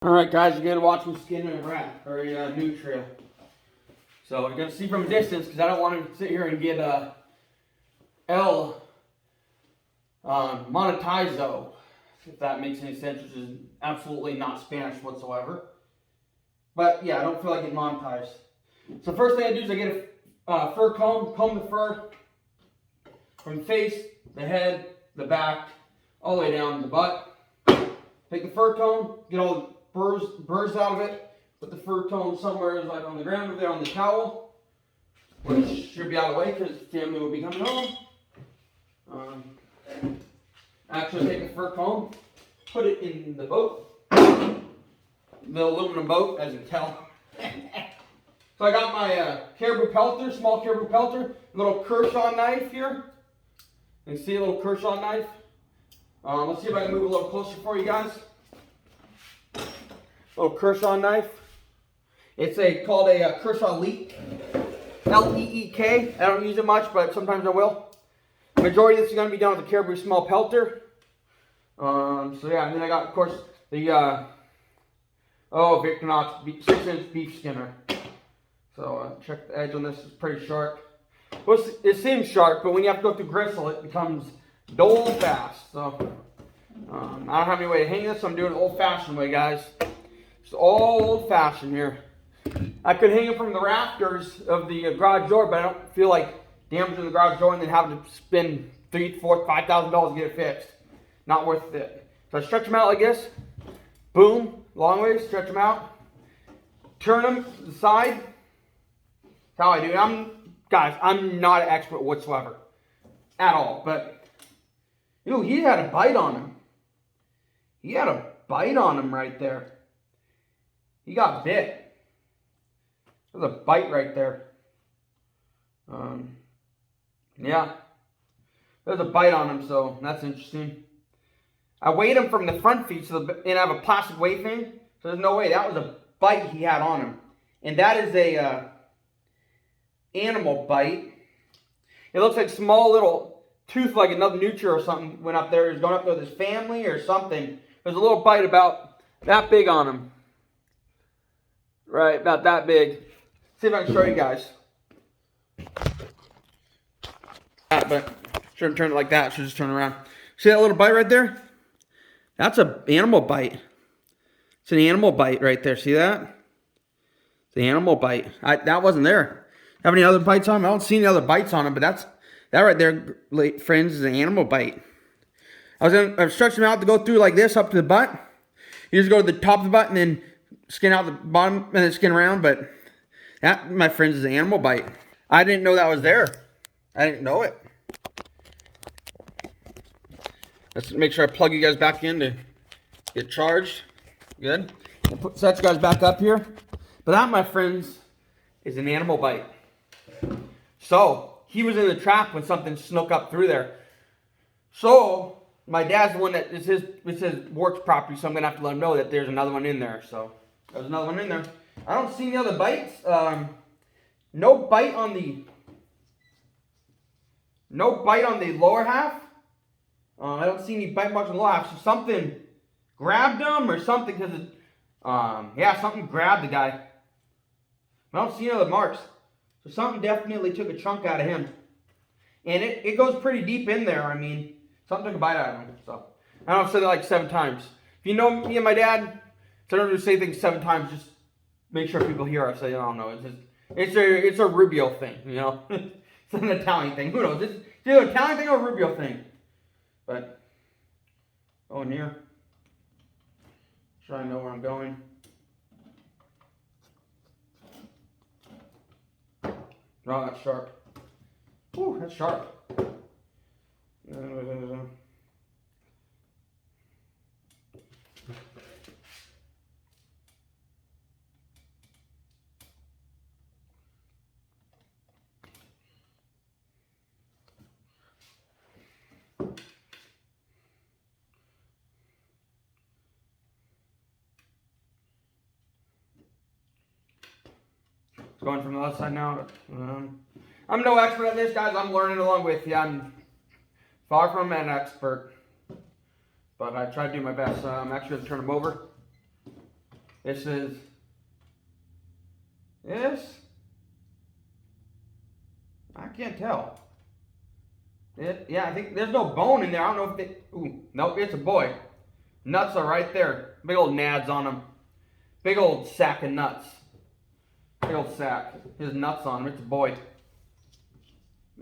Alright guys, you're gonna watch me skin a rat, or Nutria. So you're gonna see from a distance, because I don't want to sit here and get El Monetizo, if that makes any sense, which is absolutely not Spanish whatsoever. But yeah, I don't feel like getting monetized. So first thing I do is I get a fur comb the fur from the face, the head, the back, all the way down to the butt. Take the fur comb, get all the burrs out of it, put the fur comb somewhere like on the ground over there on the towel, which should be out of the way because family will be coming home. Actually take the fur comb, put it in the boat, the aluminum boat, as you can tell. So I got my caribou pelter, small caribou pelter, little Kershaw knife here. You can see a little Kershaw knife. Let's see if I can move a little closer for you guys. Little Kershaw knife. It's called a Kershaw Leek. L-E-E-K. I don't use it much, but sometimes I will. The majority of this is going to be done with the caribou small pelter. So yeah, and then I got, of course, the Victorinox 6-inch beef skinner. So check the edge on this, it's pretty sharp. Well, it seems sharp, but when you have to go through gristle, it becomes dull fast. So I don't have any way to hang this, so I'm doing it old-fashioned way, guys. It's all old-fashioned here. I could hang it from the rafters of the garage door, but I don't feel like damaging the garage door and then having to spend $3,000, $4,000, $5,000 to get it fixed. Not worth it. So I stretch them out like this. Boom, long ways, stretch them out. Turn them to the side. That's how I do it. Guys, I'm not an expert whatsoever. At all. But, ew, he had a bite on him. He had a bite on him right there. He got bit. There's a bite right there. Yeah. There's a bite on him, so that's interesting. I weighed him from the front feet, and I have a plastic weight thing, so there's no way. That was a bite he had on him. And that is a animal bite. It looks like small little tooth, like another Nutria or something went up there. He was going up there with his family or something. There's a little bite about that big on him. Right, about that big. See if I can show you guys. But shouldn't turn it like that. Should just turn around. See that little bite right there? That's an animal bite. It's an animal bite right there. See that? It's an animal bite. That wasn't there. Have any other bites on him? I don't see any other bites on him, but that right there, friends, is an animal bite. I've stretched him out to go through like this up to the butt. You just go to the top of the butt and then skin out the bottom and then skin around, but that, my friends, is an animal bite. I didn't know that was there. I didn't know it. Let's make sure I plug you guys back in to get charged. Good. Set you guys back up here. But that, my friends, is an animal bite. So, he was in the trap when something snuck up through there. So, my dad's the one that it's his works property, so I'm going to have to let him know that there's another one in there. So, there's another one in there. I don't see any other bites. No bite on the lower half. I don't see any bite marks on the lower half. So something grabbed him or something, because yeah, something grabbed the guy. I don't see any other marks. So something definitely took a chunk out of him. And it goes pretty deep in there. I mean, something took a bite out of him. So I don't know, I've said that like 7 times. If you know me and my dad, so I don't just say things 7 times, just make sure people hear us. I don't know. It's a Rubio thing, you know. It's an Italian thing. Who knows? It's either an Italian thing or a Rubio thing. But going here. Try to know where I'm going. Oh, that's sharp. Ooh, that's sharp. Going from the other side now. I'm no expert at this, guys. I'm learning along with you. I'm far from an expert, but I try to do my best. I'm actually going to turn them over. This is this. I can't tell. Yeah, I think there's no bone in there. I don't know if they. Ooh, nope, it's a boy. Nuts are right there. Big old nads on them. Big old sack of nuts. Big old sack. His nuts on him. It's a boy.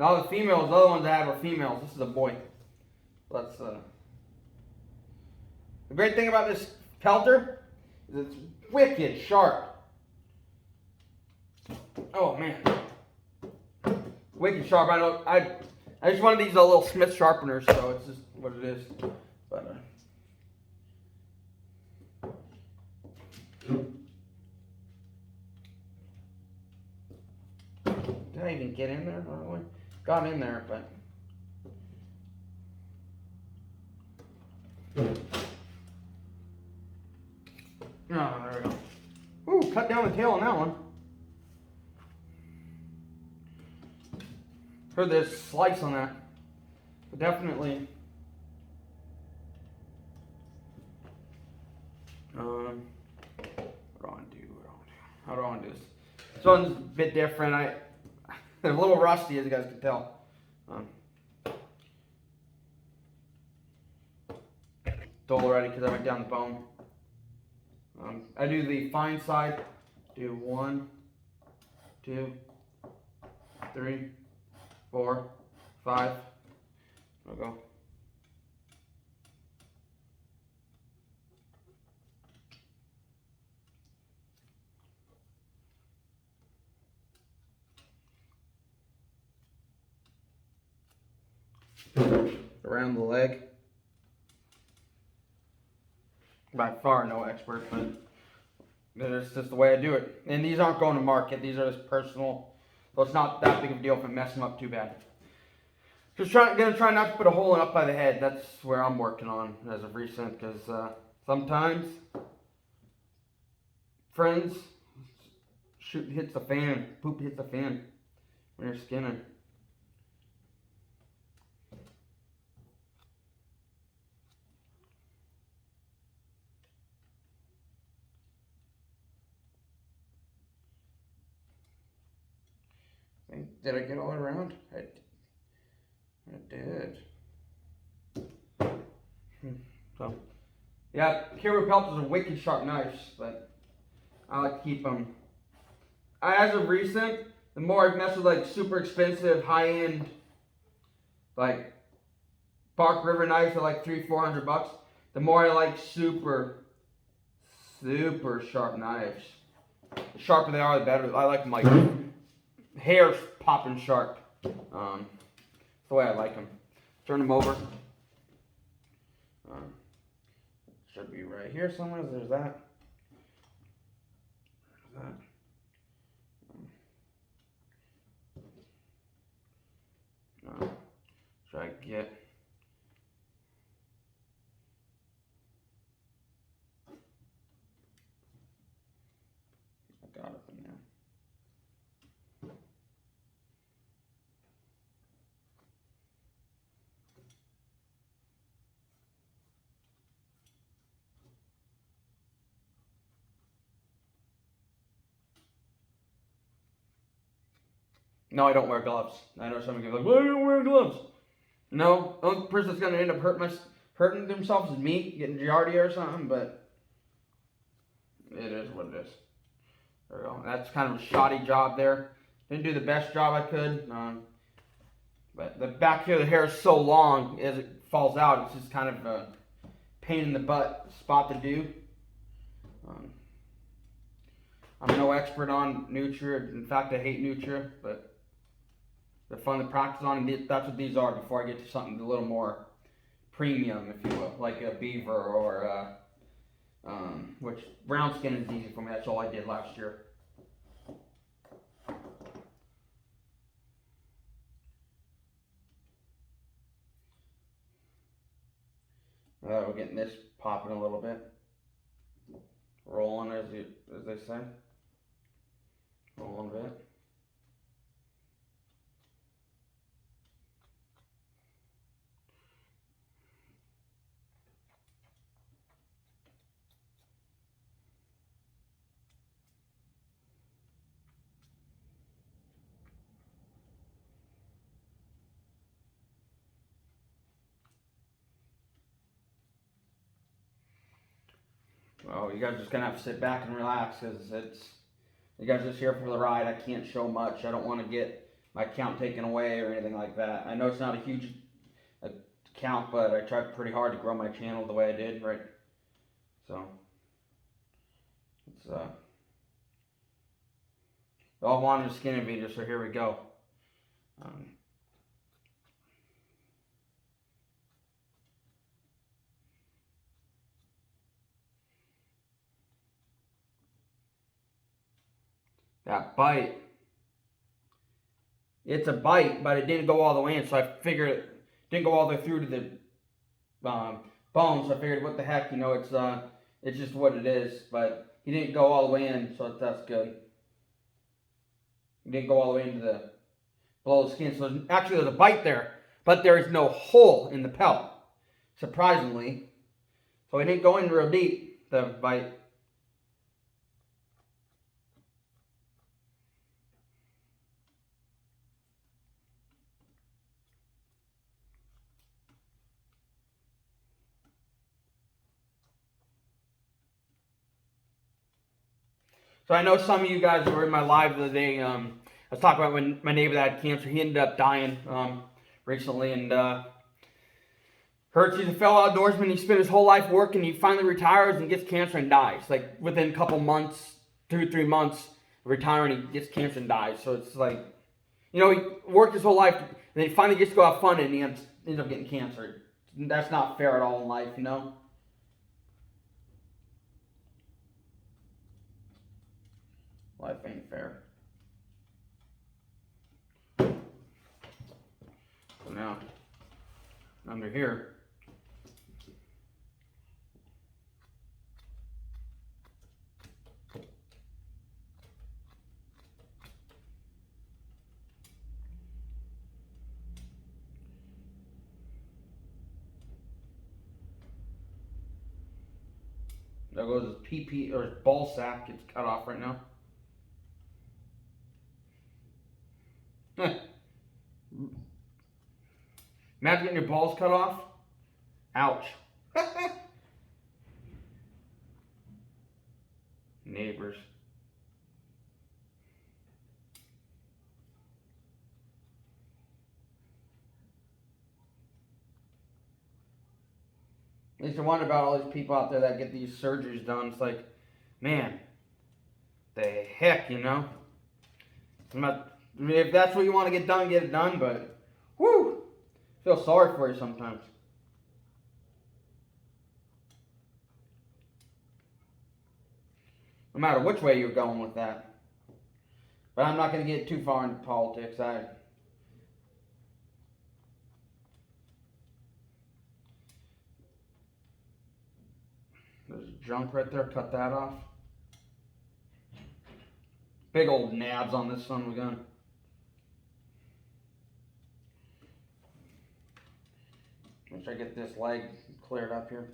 All the females, the other ones I have are females. This is a boy. Let's. The great thing about this pelter is it's wicked sharp. Oh man, wicked sharp. I just wanted these little Smith sharpeners, so it's just what it is. But did I even get in there? I really got in there, but. Oh, there we go. Ooh, cut down the tail on that one. Heard there's slice on that. But definitely. What do I want to do? How do I want to do this? This one's a bit different. They're a little rusty, as you guys can tell. Dull already because I went down the bone. I do the fine side. Do 1, 2, 3, 4, 5. There we go. Around the leg. By far no expert, but it's just the way I do it. And these aren't going to market. These are just personal. So it's not that big of a deal if I mess them up too bad. Just gonna try not to put a hole in up by the head. That's where I'm working on as of recent, because sometimes friends shoot hits the fan, poop hits the fan when you're skinning. Did I get all around? I did. So, yeah, Hero Pelters are wicked sharp knives, but I like to keep them. As of recent, the more I mess with like super expensive, high-end, like Bark River knives are like $300-400, the more I like super sharp knives. The sharper they are, the better. I like them like hair's popping sharp. That's the way I like them. Turn them over. Should be right here somewhere. There's that. There's that. Should I get? I got it in there. No, I don't wear gloves. I know some of you are like, why do you wear gloves? No, the only person that's going to end up hurting themselves is me, getting giardia or something, but it is what it is. There we go. That's kind of a shoddy job there. Didn't do the best job I could. But the back here, the hair is so long, as it falls out, it's just kind of a pain in the butt spot to do. I'm no expert on Nutria. In fact, I hate Nutria, but they're fun to practice on, and that's what these are before I get to something a little more premium, if you will, like a beaver or which brown skin is easy for me. That's all I did last year. We're getting this popping a little bit, rolling as they say, rolling a bit. So you guys are just gonna have to sit back and relax because you guys are just here for the ride. I can't show much. I don't want to get my account taken away or anything like that. I know it's not a huge account, but I tried pretty hard to grow my channel the way I did, right? So it's all wanted a skinny video, so here we go. That bite. It's a bite, but it didn't go all the way in, so I figured it didn't go all the way through to the bone, so I figured, what the heck, it's just what it is, but he didn't go all the way in, so that's good. He didn't go all the way into the below the skin, so actually there's a bite there, but there is no hole in the pelt, surprisingly. So he didn't go in real deep, the bite. So I know some of you guys were in my live the other day. I was talking about when my neighbor that had cancer. He ended up dying recently, and hurts. He's a fellow outdoorsman. He spent his whole life working. He finally retires and gets cancer and dies. Like within a couple months, 2 or 3 months of retiring, he gets cancer and dies. So it's like, he worked his whole life, and then he finally gets to go have fun, and he ends up getting cancer. That's not fair at all in life, Life ain't fair. So now, under here, there goes his PP or his ball sack gets cut off right now. Imagine getting your balls cut off. Ouch. Neighbors. I used to wonder about all these people out there that get these surgeries done. It's like, man, the heck, if that's what you want to get done, get it done, but whoo, I feel sorry for you sometimes. No matter which way you're going with that. But I'm not going to get too far into politics. There's junk right there. Cut that off. Big old nabs on this son of a gun. Make sure I get this leg cleared up here.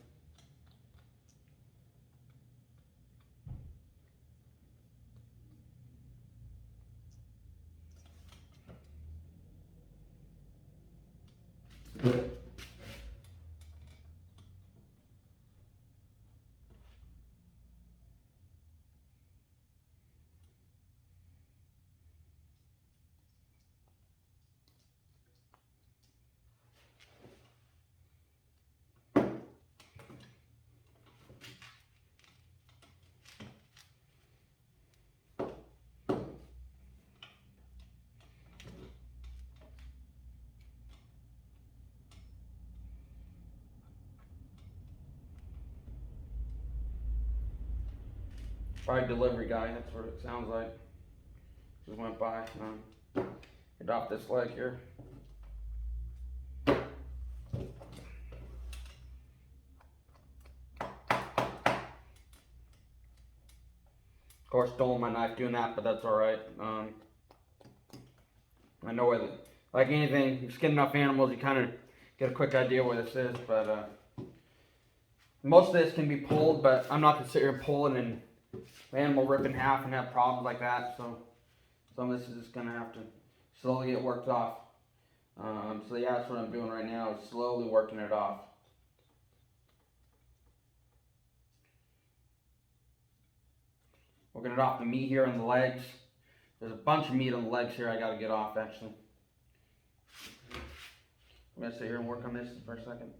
Probably delivery guy, that's what it sounds like. Just went by. Get off this leg here. Of course, stolen my knife doing that, but that's alright. I know where like anything, you skin enough animals, you kind of get a quick idea where this is, but most of this can be pulled, but I'm not going to sit here and pull it and the animal rip in half and have problems like that, so some of this is just going to have to slowly get worked off. So yeah, that's what I'm doing right now, is slowly working it off. We'll get it off the meat here on the legs. There's a bunch of meat on the legs here I gotta get off actually. I'm gonna sit here and work on this for a second.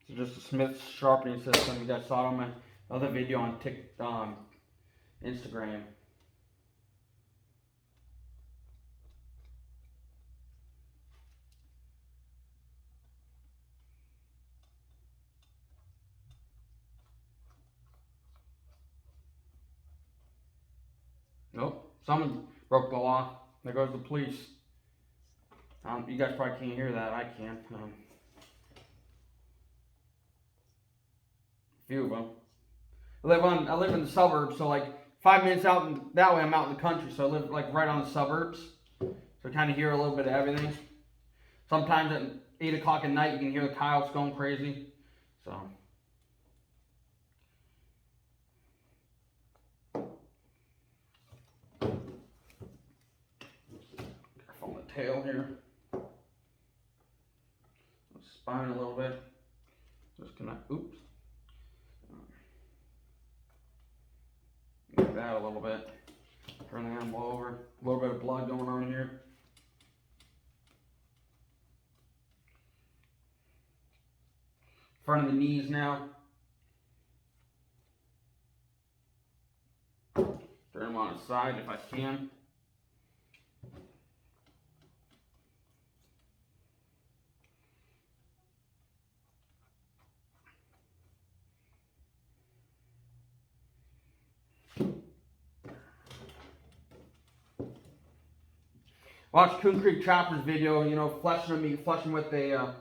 So just a Smith's sharpening system. You guys saw it on my other video on Instagram. Nope, someone broke the law. There goes the police. You guys probably can't hear that. I can. Few of them. I live in the suburbs, so like 5 minutes out and that way I'm out in the country, so I live like right on the suburbs. So I kind of hear a little bit of everything. Sometimes at 8 o'clock at night you can hear the coyotes going crazy. So. Careful on the tail here. Spine a little bit. Just connect. Oops. Move that a little bit. Turn the animal over. A little bit of blood going on here. Front of the knees now. Turn them on its side if I can. Watch Untitled Chapter's video, you know, fleshing with a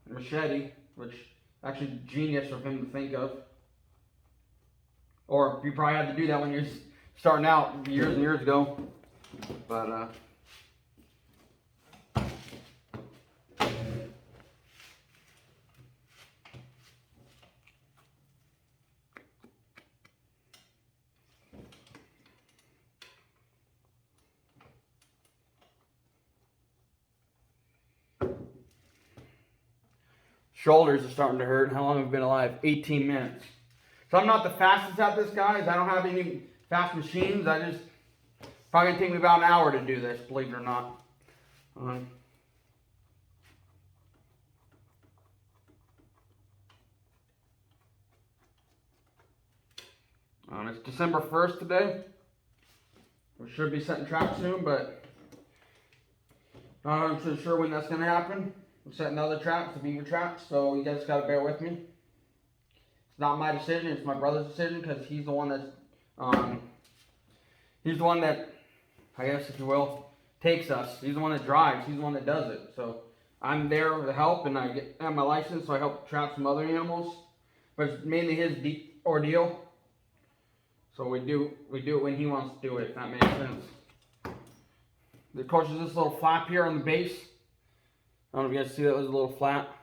machete, which actually genius for him to think of. Or you probably had to do that when you're starting out years and years ago. But shoulders are starting to hurt. How long have we been alive? 18 minutes. So I'm not the fastest at this, guys. I don't have any fast machines. Probably gonna take me about an hour to do this, believe it or not. It's December 1st today. We should be setting traps soon, but not 100% sure when that's gonna happen. I'm setting other traps, the beaver traps, so you guys gotta bear with me. It's not my decision, it's my brother's decision, because he's the one that's, I guess if you will, takes us. He's the one that drives, he's the one that does it. So I'm there to help, and I have my license, so I help trap some other animals. But it's mainly his deep ordeal. So we do it when he wants to do it, if that makes sense. Of course, there's this little flap here on the base. I don't know if you guys see that was a little flap.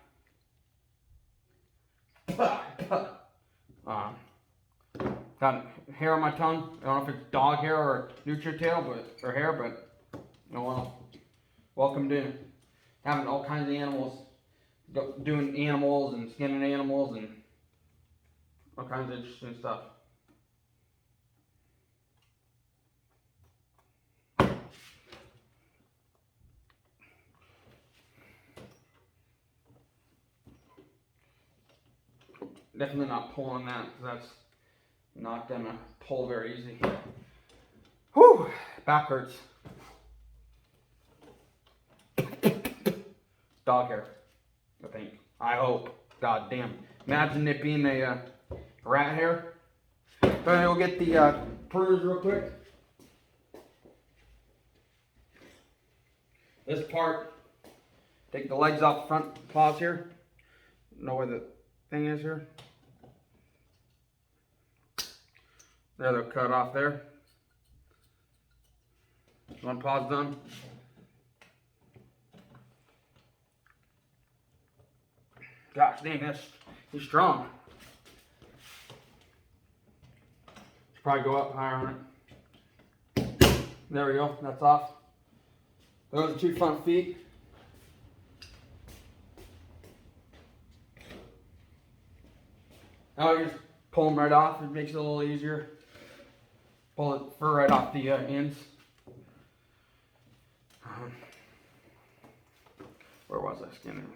Got hair on my tongue. I don't know if it's dog hair or Nutria tail, or hair, but oh well. Welcome to having all kinds of animals, doing animals and skinning animals and all kinds of interesting stuff. Definitely not pulling that, because that's not gonna pull very easy. Whew, back hurts. Dog hair, I think. I hope. God damn. Imagine it being a rat hair. So I'm gonna go get the pruners real quick. this part, take the legs off the front paws here. Know where the thing is here. There, they're cut off there. One paw's done. Gosh dang, he's strong. Should probably go up higher on it. There we go, that's off. Those are 2 front feet. Now I just pull them right off. It makes it a little easier. Pull the fur right off the ends. Where was I skinning?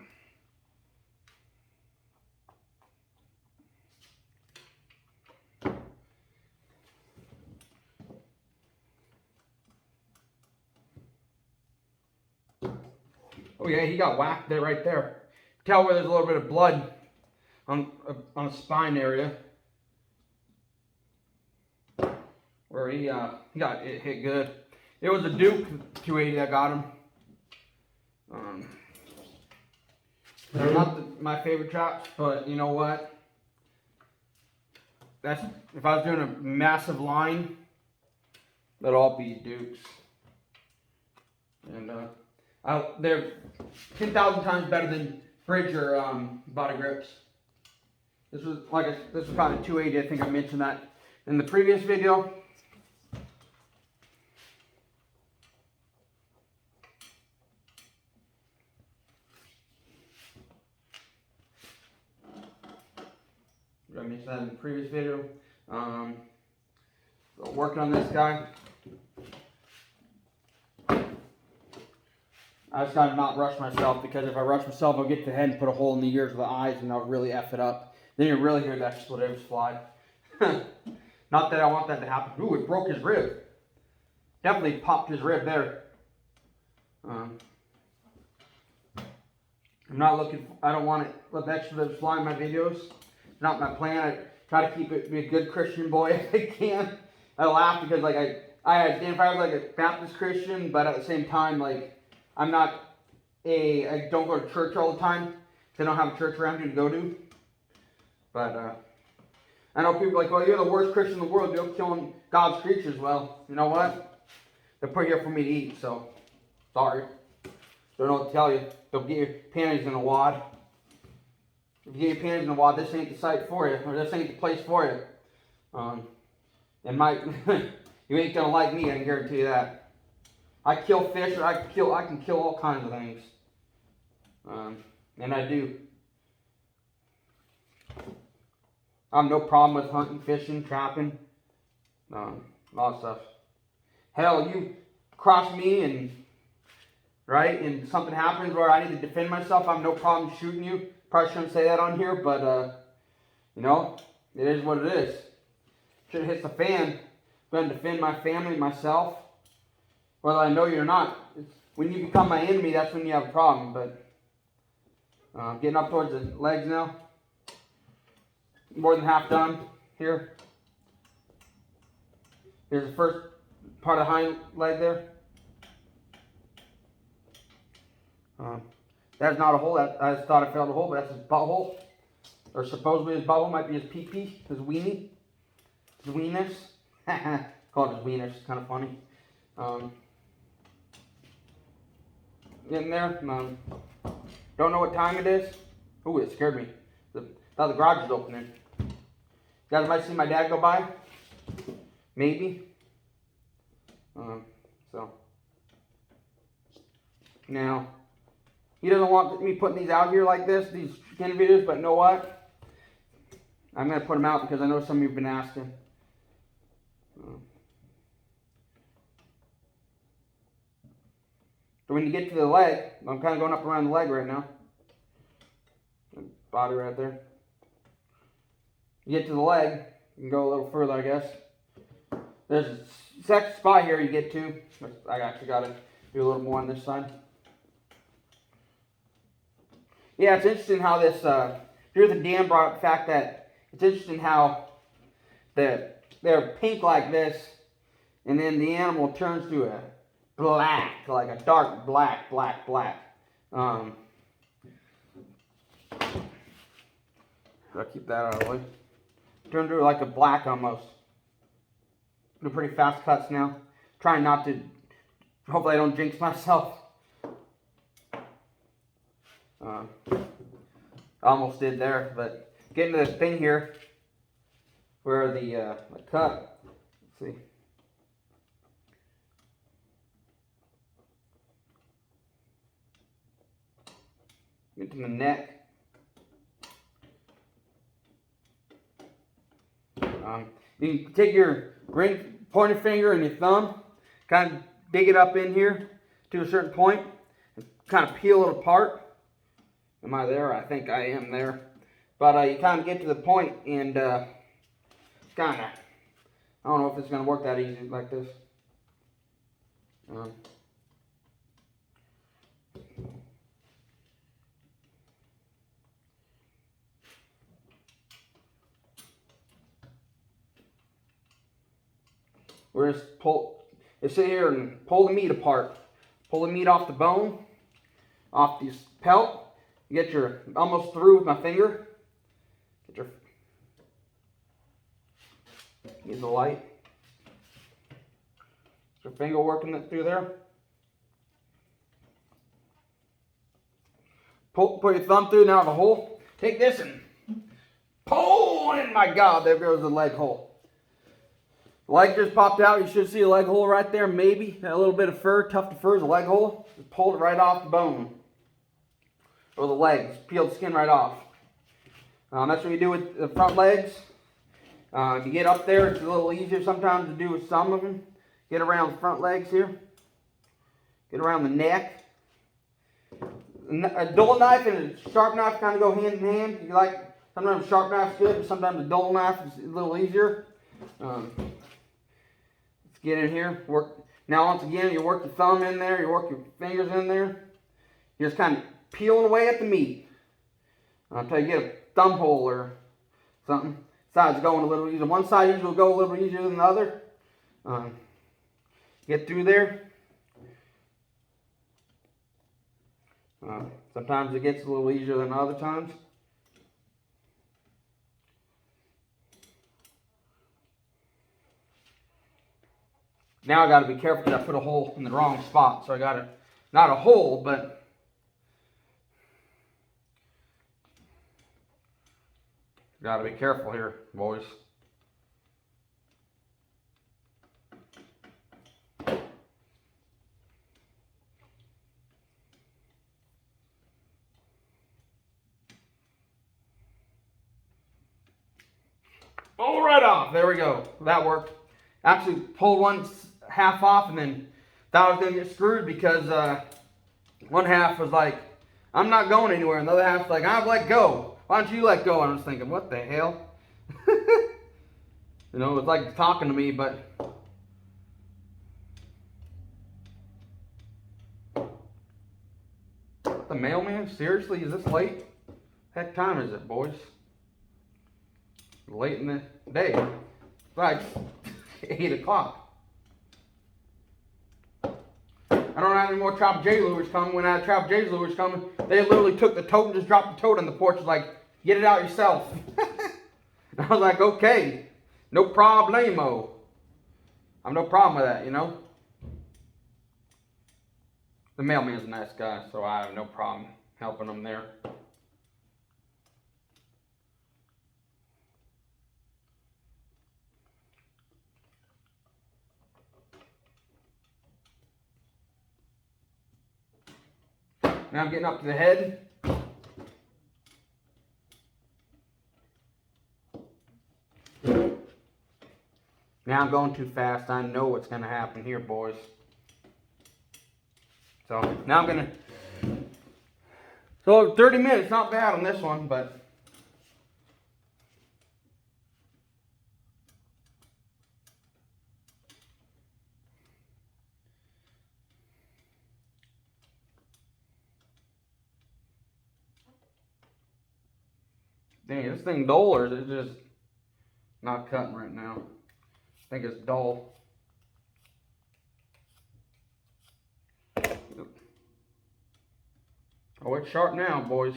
Oh yeah, he got whacked there, right there. Tell where there's a little bit of blood on the spine area, where he got it hit good. It was a Duke 280 that got him. They're not my favorite traps, but you know what? That's if I was doing a massive line, that'd all be Dukes. And they're 10,000 times better than bridge or body grips. This was kind of 280. I think I mentioned that in the previous video. I mentioned that in the previous video. So working on this guy. I just gotta not rush myself, because if I rush myself, I'll get to the head and put a hole in the ears or the eyes, and I'll really F it up. Then you really hear that expletives fly. Not that I want that to happen. Ooh, it broke his rib. Definitely popped his rib there. I'm not looking. I don't want to let the expletives fly in my videos. It's not my plan. I try to keep it be a good Christian boy if I can. I laugh because like I identify as like a Baptist Christian, but at the same time like I don't go to church all the time. They don't have a church around here to go to. But I know people are like, well, you're the worst Christian in the world. You're killing God's creatures. Well, you know what? They're put here for me to eat, so sorry. Don't know what to tell you. They'll get your panties in a wad. If you get your panties in a wad, this ain't the site for you, or this ain't the place for you. And you ain't gonna like me. I can guarantee you that. I kill fish, or I can kill all kinds of things. And I do. I have no problem with hunting, fishing, trapping, a lot of stuff. Hell, you cross me and something happens where I need to defend myself, I have no problem shooting you. Probably shouldn't say that on here, but you know, it is what it is. Shit hits the fan. I'm going to defend my family, myself. Whether I know you or not. When you become my enemy, that's when you have a problem. But getting up towards the legs now. More than half done here. Here's the first part of the hind leg there. That's not a hole. I just thought I felt a hole, but that's his butthole. Or supposedly his butthole might be his pee-pee, his weenie. His weenus. Call it his weenus. It's kind of funny. Getting there. Don't know what time it is. Ooh, it scared me. Thought the garage was opening. You guys might see my dad go by. Maybe. So. Now, he doesn't want me putting these out here like this, these skin videos, but you know what? I'm going to put them out because I know some of you have been asking. So when you get to the leg, I'm kind of going up around the leg right now. Body right there. You get to the leg, you can go a little further, I guess. There's a second spot here you get to. I actually got to do a little more on this side. Yeah, it's interesting how this, here's the Dan brought up the fact that it's interesting how they're pink like this, and then the animal turns to black, like a dark black. I'll keep that out of the way. Turn to like a black almost. Do pretty fast cuts now. Trying not to, hopefully I don't jinx myself. I almost did there, but getting to this thing here where the cut, let's see. Get to the neck. You can take your pointer finger and your thumb, kind of dig it up in here to a certain point, and kind of peel it apart. Am I there? I think I am there. But you kind of get to the point and kind of, I don't know if it's going to work that easy like this. We're just sit here and pull the meat apart. Pull the meat off the bone, off this pelt. You get your, almost through with my finger. Get use the light. Get your finger working it through there. Put your thumb through now the hole. Take this and pull in. My God, there goes the leg hole. The leg just popped out. You should see a leg hole right there, maybe. A little bit of fur, tuft of fur is a leg hole. Just pulled it right off the bone. Or the legs. Peeled the skin right off. That's what you do with the front legs. If you get up there, it's a little easier sometimes to do with some of them. Get around the front legs here. Get around the neck. A dull knife and a sharp knife kind of go hand in hand. You like, sometimes a sharp knife's good, but sometimes a dull knife is a little easier. Get in here, work. Now once again, you work your thumb in there, you work your fingers in there. You're just kind of peeling away at the meat until you get a thumb hole or something. Side's going a little easier. One side usually will go a little easier than the other. Get through there. Sometimes it gets a little easier than other times. Now I got to be careful because I put a hole in the wrong spot. So I got to, not a hole, but got to be careful here, boys. Pull right off. There we go. That worked. Actually pulled one half off and then thought I was going to get screwed because one half was like, I'm not going anywhere. And the other half was like, I've let go. Why don't you let go? And I was thinking, what the hell? You know, it was like talking to me, but the mailman? Seriously? Is this late? Heck time is it, boys? Late in the day. It's like 8 o'clock. I don't have any more Trap J lures coming. When I had Trap J lures coming, they literally took the tote and just dropped the tote on the porch. It's like, get it out yourself. I was like, okay, no problemo. I'm no problem with that, you know. The mailman's a nice guy, so I have no problem helping him there. Now I'm getting up to the head. Now I'm going too fast. I know what's going to happen here, boys. So now I'm going to... So 30 minutes, not bad on this one, but... Dang, this thing dull or is it just not cutting right now? I think it's dull. Oh, it's sharp now, boys.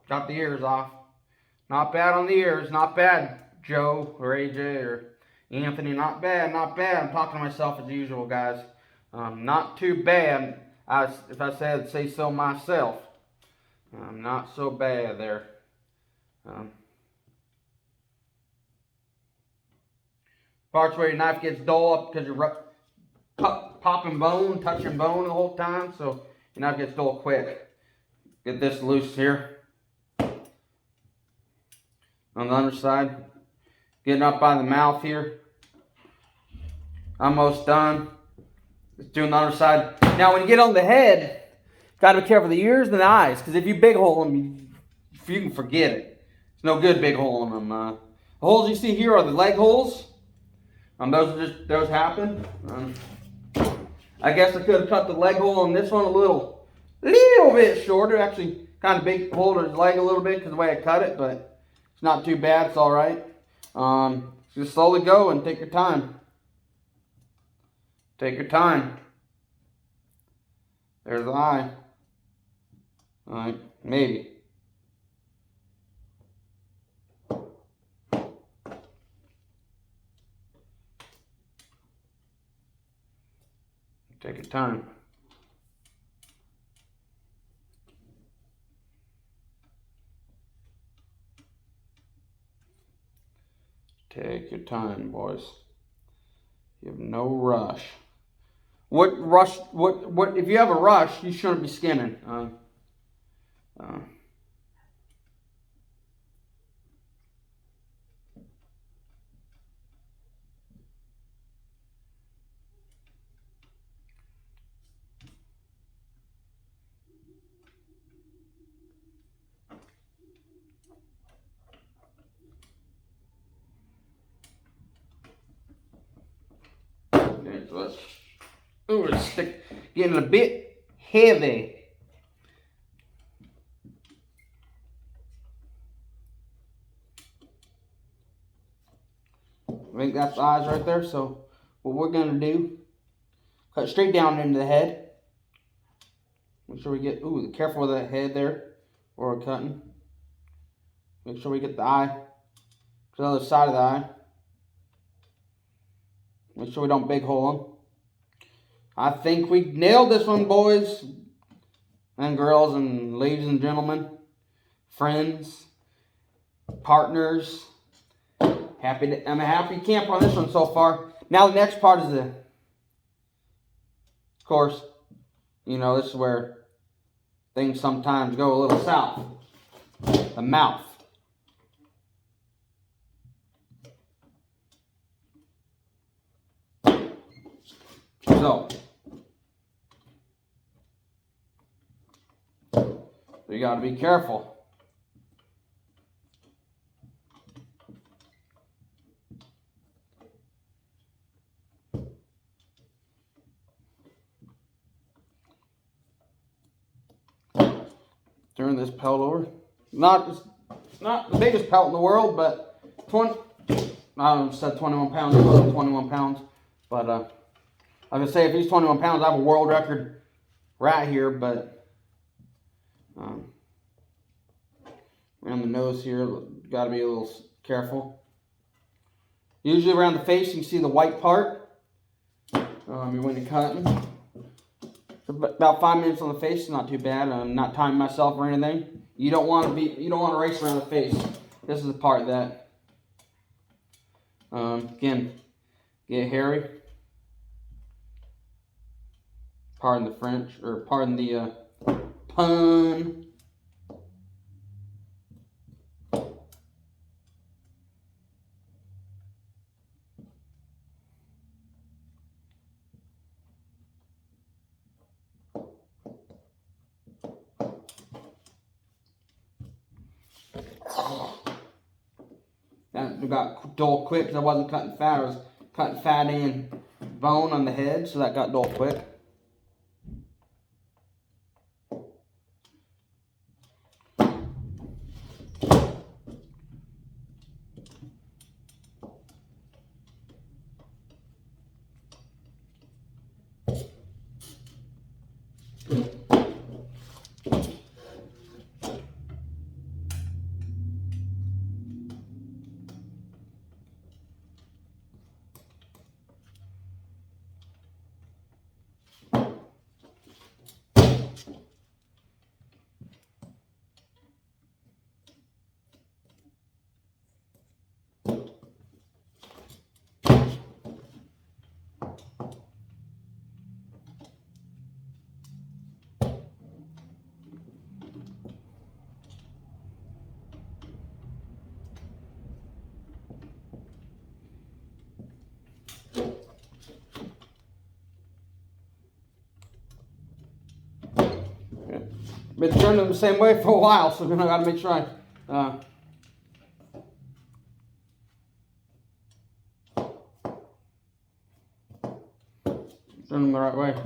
Got the ears off. Not bad on the ears. Not bad, Joe or AJ or Anthony. Not bad. Not bad. I'm talking to myself as usual, guys. Not too bad. If I said say so myself. Not so bad there. Parts where your knife gets dull up because you're popping bone, touching bone the whole time, so your knife gets dull quick. Get this loose here. On the underside, getting up by the mouth here. Almost done. Just doing the other side. Now, when you get on the head, gotta be careful of the ears and the eyes, because if you big hole them, you can forget it. It's no good big hole in them. The holes you see here are the leg holes. Those happen. I guess I could have cut the leg hole on this one a little bit shorter. Actually, kind of big hole to his leg a little bit because of the way I cut it, but it's not too bad. It's all right. Just slowly go and take your time. Take your time. There's the eye. All right, maybe. Take your time. Take your time, boys. You have no rush. What if you have a rush, you shouldn't be skinning. Ooh, it's getting a bit heavy. I think that's the eyes right there. So what we're gonna do, cut straight down into the head. Make sure we get, careful with that head there, or we're cutting. Make sure we get the eye, to the other side of the eye. Make sure we don't big hole them. I think we nailed this one, boys and girls and ladies and gentlemen, friends, partners. I'm a happy camper on this one so far. Now the next part is of course, this is where things sometimes go a little south. The mouth. So you got to be careful. Turn this pelt over. Not the biggest pelt in the world, but I said 21 pounds. It wasn't 21 pounds, but I was gonna say if he's 21 pounds, I have a world record right here, but around the nose here, got to be a little careful. Usually around the face, you can see the white part. When you're cutting, about 5 minutes on the face is not too bad. I'm not timing myself or anything. You don't want to race around the face. This is the part that again get hairy. Pardon the French, or pardon the pun. That got dull quick because I wasn't cutting fat. I was cutting fat and bone on the head, so that got dull quick. Been turning them the same way for a while, so I gotta make sure I turn them the right way.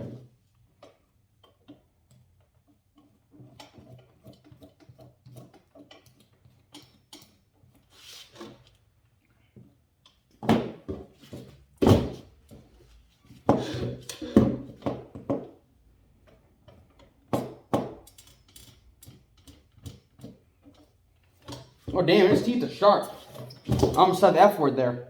Oh damn, his teeth are sharp. I almost said the F word there.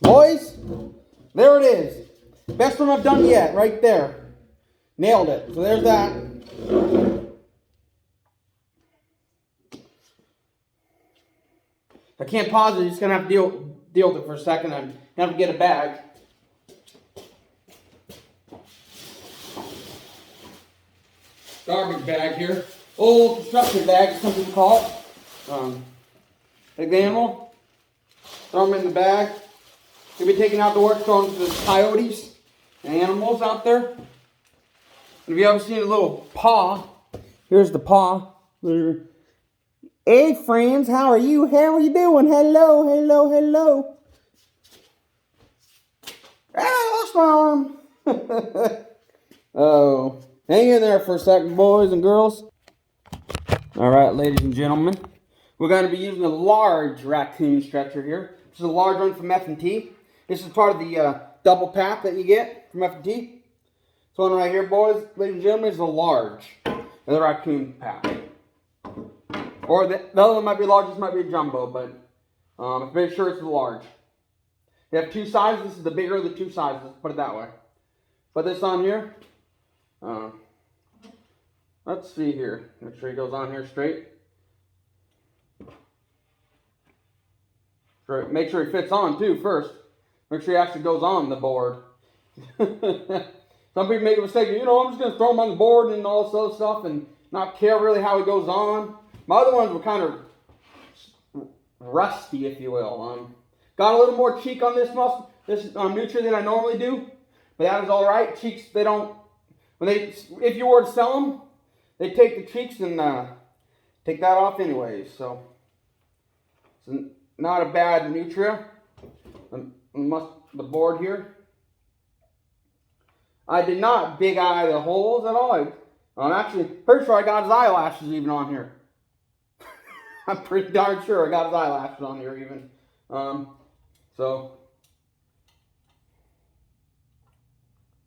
Boys, there it is. Best one I've done yet, right there. Nailed it. So there's that. I can't pause it. You're just gonna have to deal with it for a second. I'm gonna have to get a bag. Garbage bag here. Old construction bag, as some people call it. Take the animal, throw them in the bag. You'll be taking out the work, throwing to the coyotes and animals out there. Have you ever seen a little paw? Here's the paw. Hey friends, how are you? How are you doing? Hello, hello, hello. Ah, lost my arm. Oh, hang in there for a second, boys and girls. All right, ladies and gentlemen, we're going to be using a large raccoon stretcher here. This is a large one from F&T. This is part of the double pack that you get from F&T. This one right here, boys, ladies and gentlemen, is a large of the raccoon pack. Or the other one might be large, this might be a jumbo, but I'm pretty sure it's the large. They have two sizes. This is the bigger of the two sizes, put it that way. Put this on here. Let's see here. Make sure he goes on here straight. Make sure he fits on too first. Make sure he actually goes on the board. Some people make a mistake, I'm just going to throw him on the board and all this other stuff and not care really how he goes on. My other ones were kind of rusty, if you will. Got a little more cheek on this Nutria than I normally do, but that is all right. Cheeks, they don't, if you were to sell them, they take the cheeks and take that off anyways. So it's not a bad Nutria. The board here. I did not big eye the holes at all. I'm actually pretty sure I got his eyelashes even on here. I'm pretty darn sure I got his eyelashes on here even. So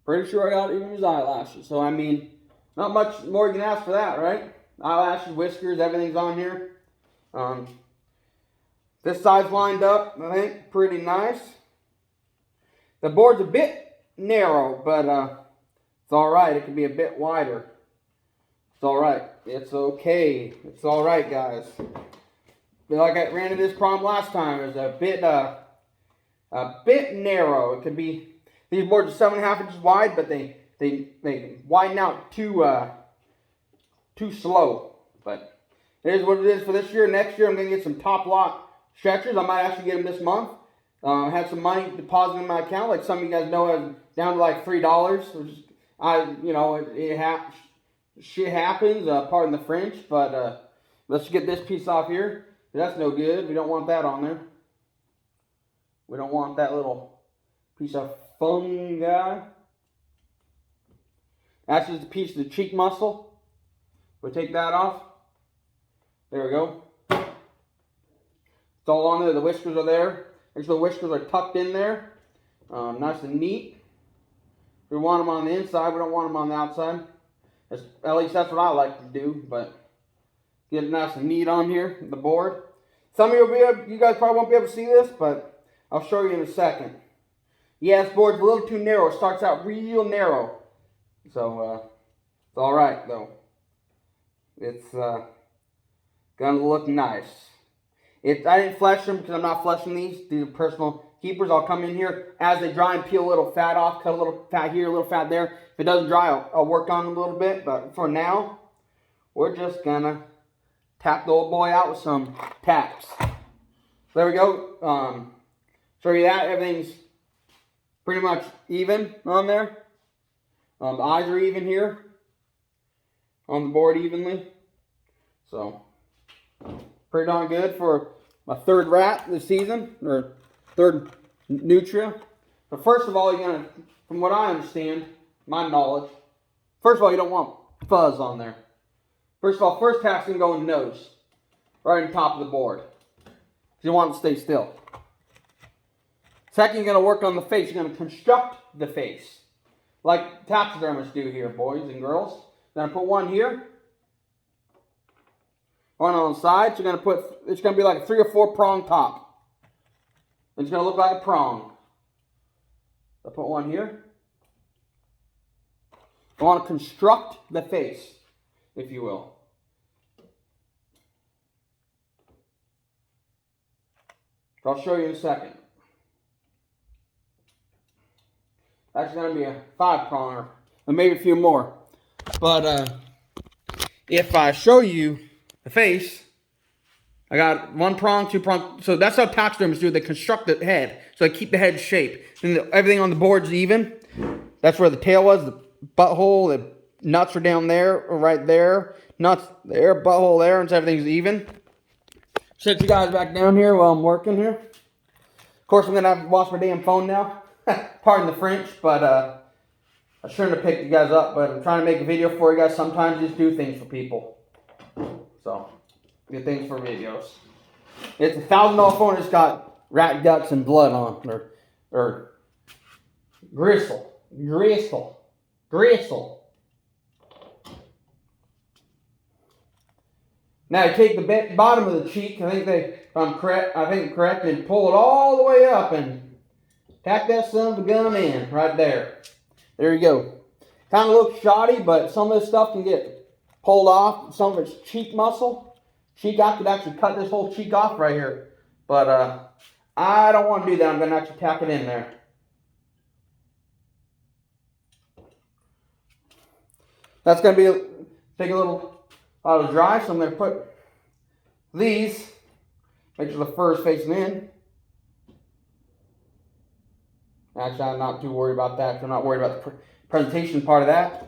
pretty sure I got even his eyelashes. So I mean, not much more you can ask for that, right? Eyelashes, whiskers, everything's on here. This side's lined up, I think, pretty nice. The board's a bit narrow, but it's alright. It can be a bit wider. It's alright. It's okay. It's alright, guys. But like I ran into this problem last time, it was a bit narrow. It could be, these boards are 7.5 inches wide, but they widen out too slow. But it is what it is for this year. Next year, I'm going to get some top lot stretchers. I might actually get them this month. I had some money deposited in my account, like some of you guys know, I'm down to like $3. Which is, shit happens. Pardon the French, but let's get this piece off here. That's no good. We don't want that on there. We don't want that little piece of fungi. That's just a piece of the cheek muscle. We'll take that off. There we go. It's all on there. The whiskers are there. Actually, the whiskers are tucked in there. Nice and neat. We want them on the inside. We don't want them on the outside. At least that's what I like to do. But get it nice and neat on here, the board. Some of you guys probably won't be able to see this, but I'll show you in a second. Yeah, this board's a little too narrow. It starts out real narrow. So, it's alright, though. It's gonna look nice. I didn't flesh them because I'm not fleshing these. These are personal keepers. I'll come in here as they dry and peel a little fat off. Cut a little fat here, a little fat there. If it doesn't dry, I'll work on them a little bit. But for now, we're just gonna tap the old boy out with some taps. There we go. Show you that. Everything's pretty much even on there. The eyes are even here on the board evenly. So, pretty darn good for my third rat this season, or third Nutria. But first of all, you're gonna, from what I understand, my knowledge, first of all, you don't want fuzz on there. First of all, first tap's gonna go in the nose, right on top of the board. You want it to stay still. Second, you're gonna work on the face. You're gonna construct the face, like taxidermists do here, boys and girls. Then I put one here. One on the sides, you're going to put, it's going to be like a 3 or 4 prong top. It's going to look like a prong. I'll put one here. I want to construct the face, if you will. So I'll show you in a second. That's going to be a 5-pronger, and maybe a few more. But if I show you the face, I got 1 prong, 2 prong. So that's how taxidermists do it. They construct the head. So they keep the head shape. And everything on the board's even. That's where the tail was, the butthole, the nuts are down there, or right there. Nuts there, butthole there, and so everything's even. Sit you guys back down here while I'm working here. Of course, I'm going to have to wash my damn phone now. Pardon the French, but I shouldn't have picked you guys up. But I'm trying to make a video for you guys. Sometimes just do things for people. So, good things for videos. It's a $1,000 phone. It's got rat guts and blood on, or gristle. Now you take the bottom of the cheek. I think I'm correct, and pull it all the way up and tack that son of a gun in right there. There you go. Kind of looks shoddy, but some of this stuff can get pulled off. Some of it's cheek muscle. I could actually cut this whole cheek off right here. But I don't want to do that. I'm going to actually tack it in there. That's going to take a little while to dry. So I'm going to put these. Make sure the fur is facing in. Actually, I'm not too worried about that. I'm not worried about the presentation part of that.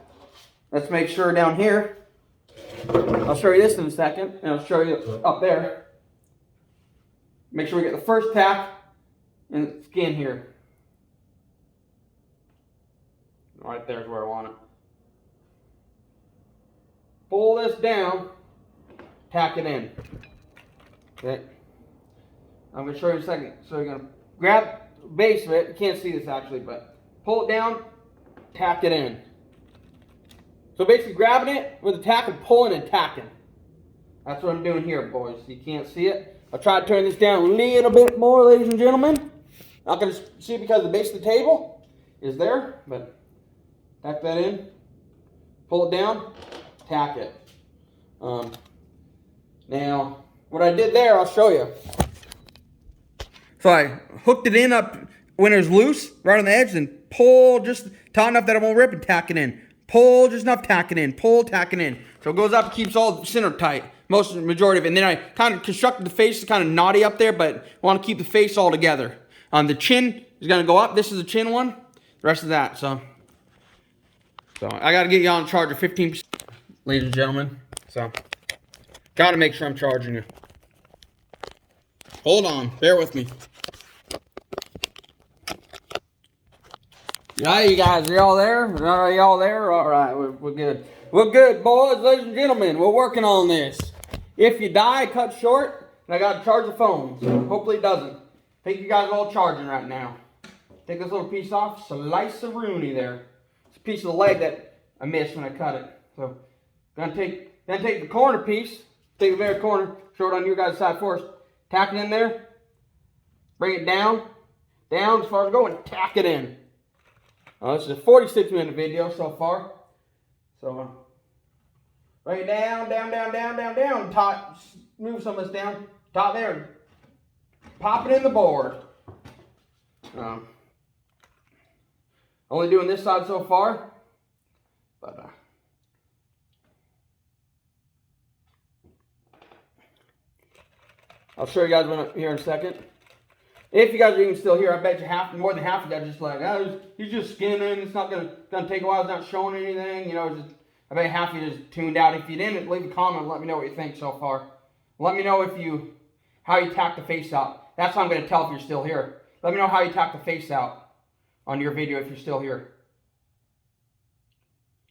Let's make sure down here. I'll show you this in a second, and I'll show you up there. Make sure we get the first tack in the skin here. Right there is where I want it. Pull this down, tack it in. Okay. I'm going to show you in a second. So you're going to grab the base of it. You can't see this actually, but pull it down, tack it in. So basically grabbing it with a tack and pulling and tacking. That's what I'm doing here, boys. You can't see it. I'll try to turn this down a little bit more, ladies and gentlemen. Not going to see because the base of the table is there, but tack that in, pull it down, tack it. Now, what I did there, I'll show you. So I hooked it in up when it was loose, right on the edge, and pull just taut enough that it won't rip and tack it in. Pull just enough, tack it in. Pull, tack it in. So it goes up, keeps all the center tight, majority of it. And then I kind of constructed the face, it's kind of knotty up there, but I want to keep the face all together. The chin is going to go up. This is the chin one. The rest of that. So I got to get you on charger 15%. Ladies and gentlemen. So got to make sure I'm charging you. Hold on. Bear with me. Yeah, you guys, are y'all there? Are y'all there? All right, we're good. We're good, boys, ladies and gentlemen. We're working on this. If you die, cut short, and I got to charge the phone. So hopefully it doesn't. I think you guys are all charging right now. Take this little piece off. Slice of Rooney there. It's a piece of the leg that I missed when I cut it. So then take the corner piece. Take the very corner. Show it on your guys' side first. Tack it in there. Bring it down. Down as far as going. Tack it in. This is a 46-minute video so far. So, bring it down, down, down, down, down, down. Top, move some of this down. Top there. Pop it in the board. Only doing this side so far. But, I'll show you guys here in a second. If you guys are even still here, I bet you more than half of you guys are just like, oh, he's just skinning. It's not gonna take a while. It's not showing anything. You know, I bet half of you just tuned out. If you didn't, leave a comment and let me know what you think so far. Let me know how you tack the face out. That's how I'm gonna tell if you're still here. Let me know how you tack the face out on your video if you're still here.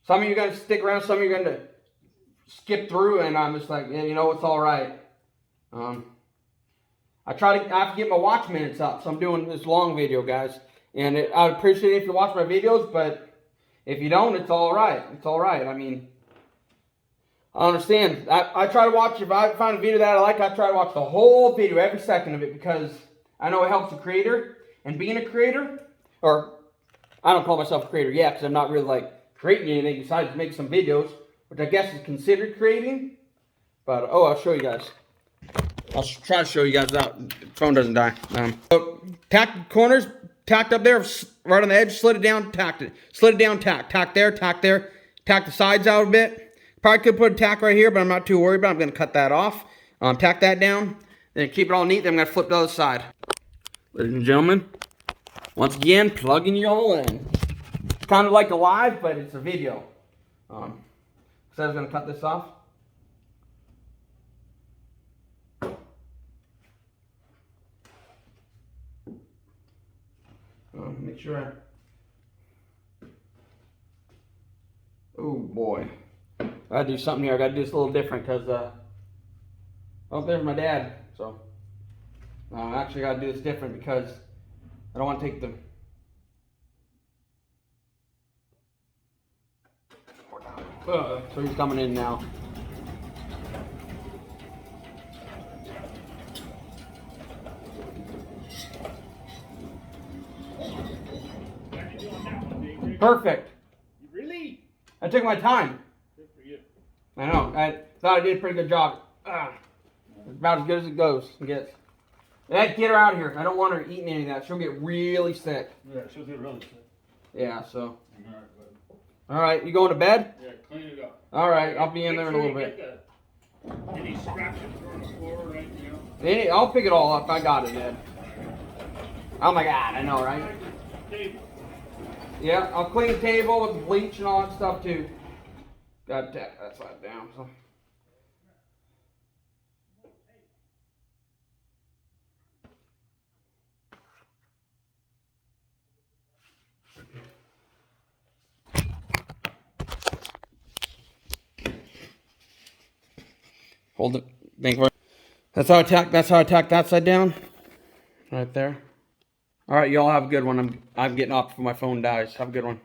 Some of you are gonna stick around. Some of you are gonna skip through, and I'm just like, yeah, you know, it's all right. I have to get my watch minutes up, so I'm doing this long video, guys. And I'd appreciate it if you watch my videos, but if you don't, it's all right. It's all right. I mean, I understand. I try to watch, if I find a video that I like, I try to watch the whole video, every second of it, because I know it helps the creator. And being a creator, or I don't call myself a creator yet, because I'm not really like creating anything besides make some videos, which I guess is considered creating. But, I'll show you guys. I'll try to show you guys that the phone doesn't die. So tack the corners, tacked up there, right on the edge, slid it down, tacked it. Slid it down, tack there, tack there. Tack the sides out a bit. Probably could put a tack right here, but I'm not too worried about it. I'm going to cut that off. Tack that down. Then keep it all neat. Then I'm going to flip the other side. Ladies and gentlemen, once again, plugging you all in. It's kind of like a live, but it's a video. So I was going to cut this off. Make sure oh boy, I gotta do something here. I gotta do this a little different because there's my dad. So I actually gotta do this different because I don't want to take the so he's coming in now. Perfect. Really? I took my time. Good for you. I know. I thought I did a pretty good job. About as good as it goes. Get her out of here. I don't want her eating any of that. She'll get really sick. Yeah, she'll get really sick. Yeah, so. Alright, bud. Alright, you going to bed? Yeah, clean it up. Alright, I'll be in there in a little bit. Any scraps on the floor right now? I'll pick it all up. I got it, Ed. Oh my God, I know, right? Table. Yeah, I'll clean the table with the bleach and all that stuff too. Got to tack that side down. So. Hold it. Thank you. That's how I tack. That's how I tack that side down. Right there. All right, y'all have a good one. I'm getting off before my phone dies. Have a good one.